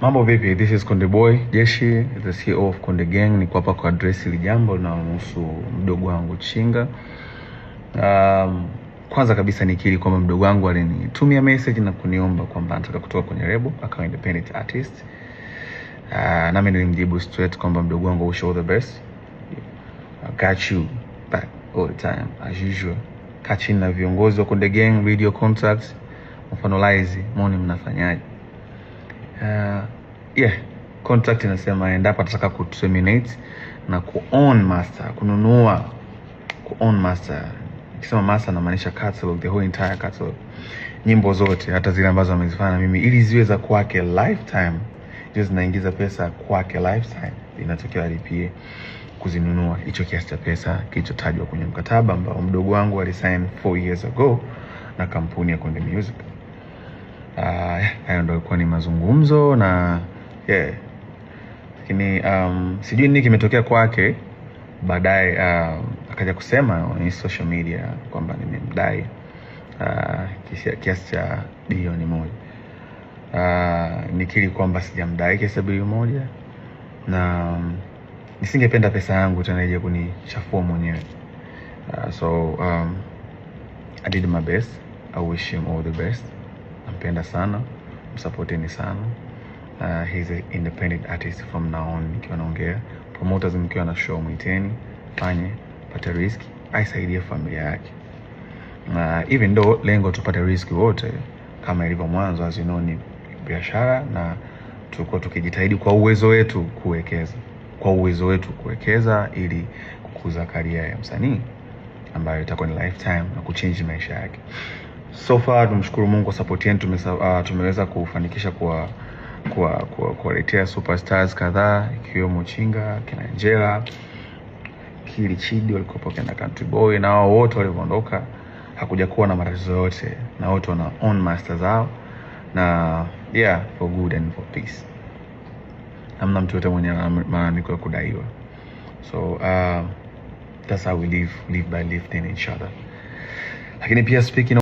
Mambo vipi? This is Konde Boy Jeshi, the CEO of Konde Gang. Niko hapa kwa address hili jambo linalohusu mdogo wangu Chinga. Kwanza kabisa nikiri kwamba mdogo wangu alinitumia message na kuniomba kwamba anataka kutoka kwenye label akawa independent artist. Nami nilimjibu straight kwamba mdogo wangu, wish all the best. I got you back all the time as usual. Kachini na viongozi wa Konde Gang, video contacts, mfanolize, muone mnafanyaje. Contract inasema endapo atataka ku-terminate na ku-own master, kununua, ku-own master. Nikisema master namaanisha catalog, the whole entire catalog. Nyimbo zote, hata zile ambazo amezifanya mimi, ili ziwe za kwake lifetime, hizo zinaingiza pesa kwake lifetime, inatokea alipie kuzinunua hicho kiasi cha pesa kilichotajwa kwenye mkataba ambao mdogo wangu alisign 4 years ago na kampuni ya Konde Music. Hayo ndio ilikuwa ni mazungumzo na lakini sijui nini kimetokea kwake baadaye. Akaja kusema kwenye social media kwamba nimemdai kiasi cha bilioni 1. Nikiri kwamba sijamdai kiasi cha bilioni 1 na nisingependa pesa yangu tena ije kunichafua mwenyewe. I did my best. I wish him all the best. Nampenda sana, msupporteni sana. He's an independent artist from now on. Nikiwa naongea promoters, mkiwa na show mwiteni, fanye pata risk, aisaidie familia yake. Even though lengo tupate risk wote kama ilivyo mwanzo, as you know, ni biashara na tulikuwa tukijitahidi kwa uwezo wetu kuwekeza ili kukuza career ya msanii ambayo itakuwa ni lifetime na kuchange maisha yake. So far tumshukuru Mungu kwa support yetu, tumeweza kufanikisha kuwaletea superstars kadhaa ikiwemo Chinga, kina Angela, Kili Chidi walikuwa kina Country Boy, na wao wote waliondoka hakuja kuwa na matatizo yote, na wote wana own masters zao na for good and for peace. Hamna mtu yote mwenye malalamiko ya kudaiwa. So that's how we live by lifting each other. Lakini pia speaking